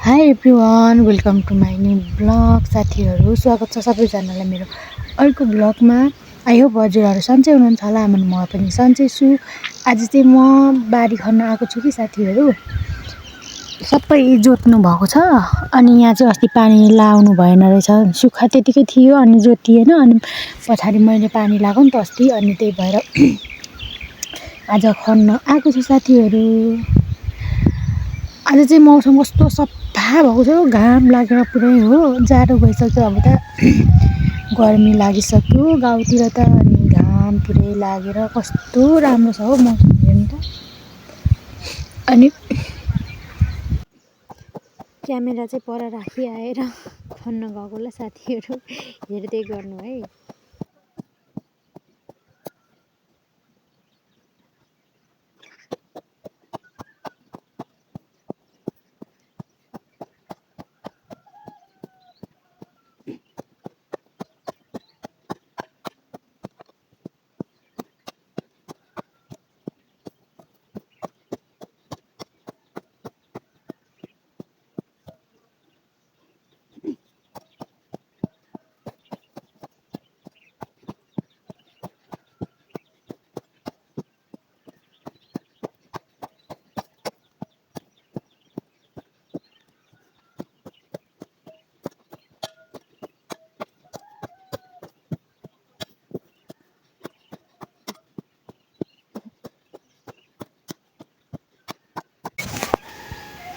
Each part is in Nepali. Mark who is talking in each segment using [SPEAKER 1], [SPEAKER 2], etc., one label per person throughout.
[SPEAKER 1] High everyone, welcome to my new blog. साथीहरू स्वागत छ सबैजनालाई मेरो अर्को ब्लगमा। आई होप हजुरहरू सन्चै हुनुहुन्छ होला। म पनि सन्चै छु। आज चाहिँ म बारी खन्न आएको छु कि साथीहरू। सबै जोत्नु भएको छ अनि यहाँ चाहिँ अस्ति पानी लाउनु भएन रहेछ, सुक्खा त्यतिकै थियो अनि जोतिएन। अनि पछाडि मैले पानी लगाएको नि त अस्ति, अनि त्यही भएर आज खन्न आएको छु साथीहरू। आज चाहिँ मौसम कस्तो सफा भएको छ, घाम लागेर पुरै हो। जाडो भइसक्यो, अब त गर्मी लागिसक्यो गाउँतिर त। अनि घाम पुरै लागेर कस्तो राम्रो छ हो मौसम, हेर्नु त। अनि क्यामेरा चाहिँ पर राखी आएर खन्न गएको होला साथीहरू, हेर्दै गर्नु है।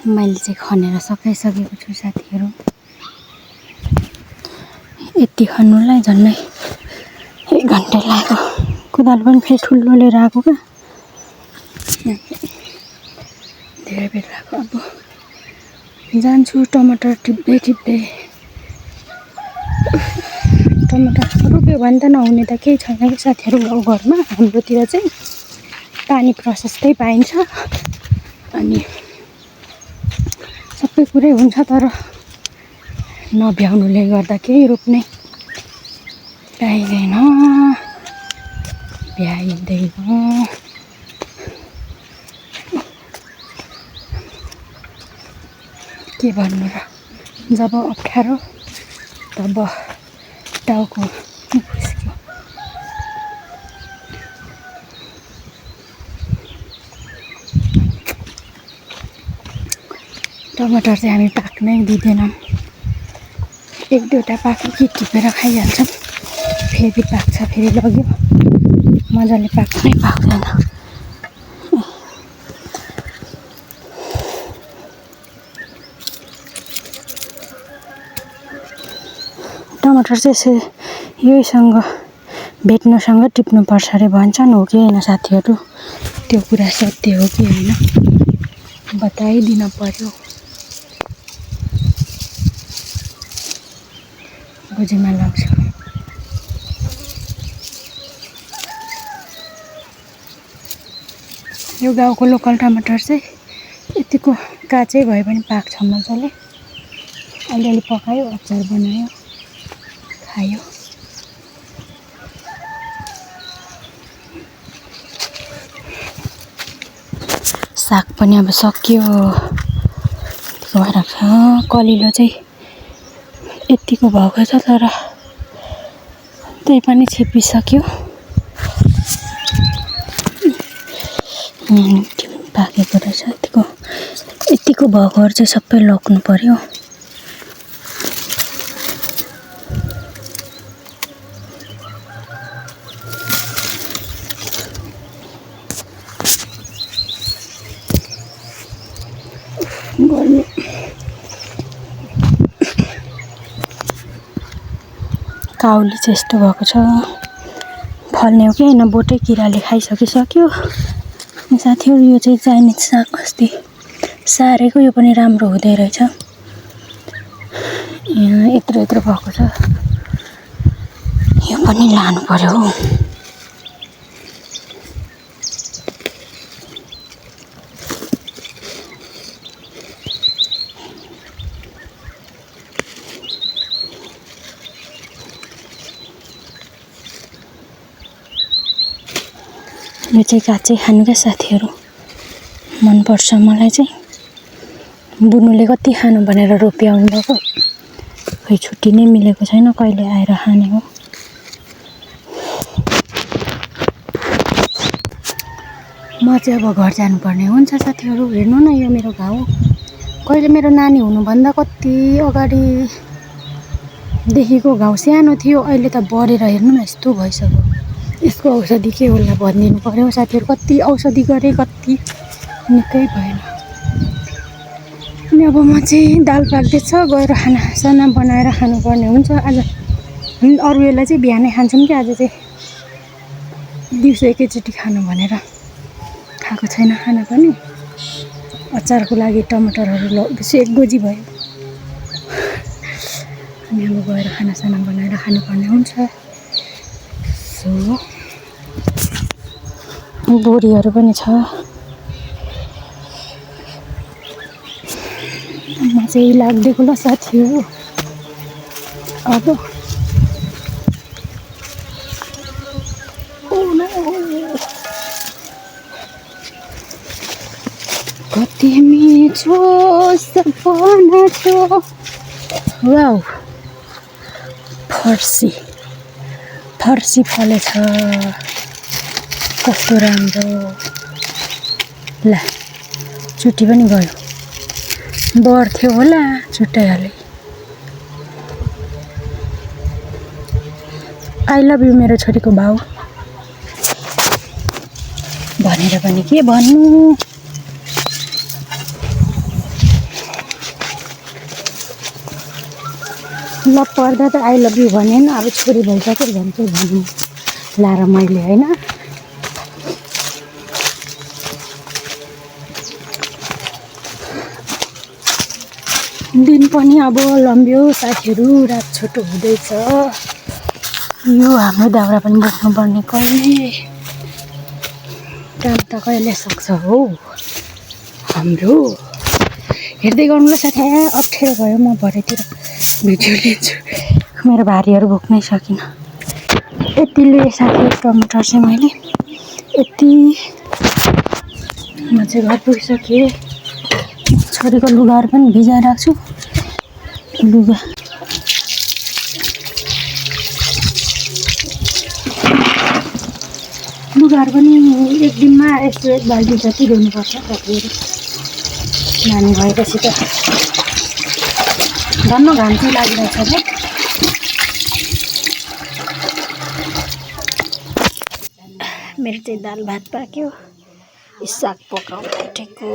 [SPEAKER 1] मैले चाहिँ खनेर सकाइसकेको छु साथीहरू। यति खन्नुलाई झन्डै 1 घन्टा लाग्यो। कुदाल पनि फेरि ठुलो लिएर आएको क्या, धेरै बेर लाग्यो। अब जान्छु टमाटर टिप्दै टिप्दै। टमाटर रोप्यो भने त नहुने त केही छैन कि साथीहरू। गाउँघरमा हाम्रोतिर चाहिँ पानी प्रशस्तै पाइन्छ अनि सबै कुरै हुन्छ, तर नभ्याउनुले गर्दा केही रोप्नै पाइँदैन, भ्याइँदैन। के भन्नु र, जब अप्ठ्यारो तब टाउको निस्क्यो। टमाटर चाहिँ हामी पाक्नै दिँदैनौँ, 1-2वटा पाक्यो कि टिपेर खाइहाल्छौँ। फेरि पाक्छ, फेरि लग्यो, मजाले पाक्नै पाक्दैन। टमाटर चाहिँ यसरी यहीसँग भेट्नुसँग टिप्नुपर्छ अरे भन्छन्, हो कि होइन साथीहरू? त्यो कुरा सत्य हो कि होइन बताइदिन पर्यो। बुझिमा लाग्छ। यो गाउँको लोकल टमाटर चाहिँ यतिको काचै भए पनि पाक्छ मजाले। अलिअलि पकायो, अचार बनायो, खायो। साग पनि अब सकियो भइरहेको छ। कलिलो चाहिँ यतिको भएको छ, तर त्यही पनि छिपिसक्यो। पाकेको रहेछ। यतिको भएकोहरू चाहिँ सबै लग्नु पर्यो। गर्मी काउली चाहिँ यस्तो भएको छ, फल्ने हो कि होइन बोटै किराले खाइसकिसक्यो साथीहरू। यो चाहिँ चाइनिज साग अस्ति सारेको, यो पनि राम्रो हुँदै रहेछ। यहाँ यत्रो यत्रो भएको छ, यो पनि लानु पर्यो हो। यो चाहिँ काचै खानु क्या साथीहरू, मनपर्छ मलाई चाहिँ। बुनुले कति खानु भनेर रोप्याउनु भएको खै छुट्टी नै मिलेको छैन कहिले आएर खाने हो। म चाहिँ अब घर जानुपर्ने हुन्छ साथीहरू। हेर्नु न यो मेरो घाउ कहिले मेरो नानी हुनुभन्दा कति अगाडिदेखिको घाउ सानो थियो अहिले त बढेर हेर्नु न यस्तो भइसक्यो। यसको औषधि के होला भनिदिनु पर्यो साथीहरू। कति औषधि गरेँ कति निकै भएन। अनि अब म चाहिँ दाल पाक्दैछ गएर खानासाना बनाएर खानुपर्ने हुन्छ आज। अरू बेला चाहिँ बिहानै खान्छौँ कि आज चाहिँ दिउँसो एकैचोटि खानु भनेर खाएको छैन खाना पनि। अचारको लागि टमाटरहरू लगेपछि 1 गोजी भयो। अनि अब गएर खानासाना बनाएर खानुपर्ने हुन्छ। सो बोरीहरू पनि छ। म चाहिँ लाग्देको ल साथीहरू। अब कति मिठो सपना थियो। वाउ फर्सी फलेछ कस्तो राम्रो। ल चुटी पनि गयो बढ्थ्यो होला छुट्याइहालेँ। आई लभ यु मेरो छोरीको भाउ भनेर पनि के भन्नु। ल पर्दा त आई लभ यु भनेन अब छोरी भइसक्यो भने चाहिँ भन्नु लाएर मैले होइन। दिन पनि अब लम्ब्यो साथीहरू। रात छोटो हुँदैछ। यो हाम्रो दाउरा पनि बोक्नुपर्ने कहिले काम त कहिले सक्छ हो हाम्रो। हेर्दै गर्नु ल साथी। अप्ठ्यारो भयो म भरेतिर भिडियो लिन्छु। मेरो भारीहरू बोक्नै सकिनँ। यतिले साथीहरू टमाटर चाहिँ मैले यति म चाहिँ घर पुगिसकेँ। छोरीको लुगाहरू पनि भिजाइरहेको छु। लुगाहरू पनि एक दिनमा यस्तो 1 बाल्टी जति धुनुपर्छ साथीहरू। नानी भएपछि त धन्न घाम चाहिँ लागिरहेछ है। मेरो चाहिँ दाल भात पाक्यो। साग पकाउनु उठेको।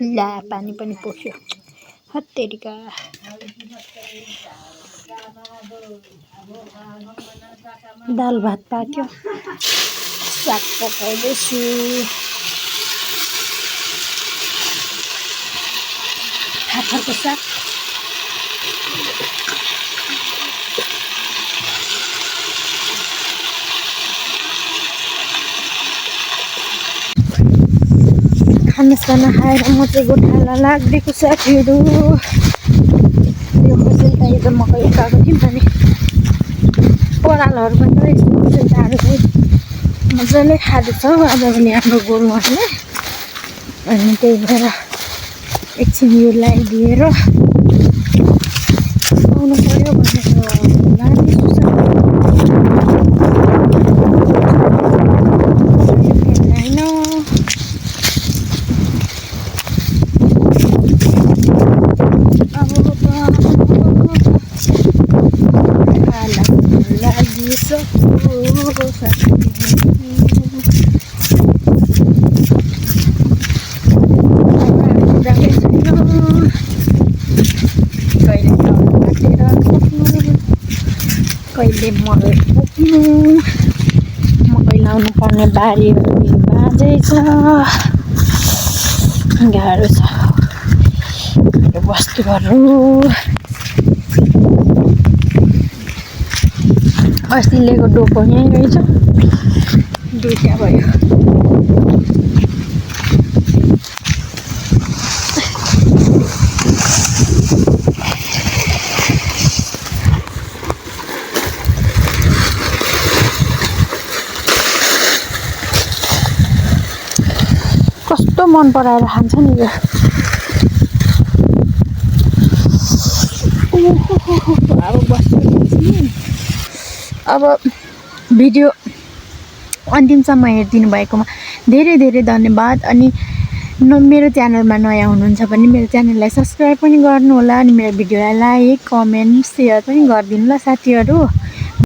[SPEAKER 1] ला पानी पनि पोख्यो हत्तेरिका। दाल भात पाक्यो साग पकाउँदैछु। फापरको साग। खानासाना खाएर म चाहिँ गोठाला लाग्दिएको साथीहरू। यो खोसेल्टा हिजो मकै उकाएको थियौँ भने परालहरू पनि यस्तो खोसेल्टाहरू चाहिँ मजाले खाँदैछ आज पनि हाम्रो गोरुहरूले। अनि त्यही भएर एकछिन यो लगाइदिएर आउनु पर्यो भनेर लाँदैछु। कहिले मकै पुग्नु मकै लाउनु पर्ने बारीहरू बाँझै छ। गाह्रो छ वस्तुहरू। अस्ति लिएको डोको यहीँ रहेछ दुईटा भयो। कस्तो मन पराएर खान्छ नि यो अब बस्छु एकछिन। अब भिडियो अन्तिमसम्म हेरिदिनु भएकोमा धेरै धेरै धन्यवाद। अनि मेरो च्यानलमा नयाँ हुनुहुन्छ भने मेरो च्यानललाई सब्सक्राइब पनि गर्नु होला। अनि मेरो भिडियोलाई लाइक कमेन्ट सेयर पनि गरिदिनु ल साथीहरू।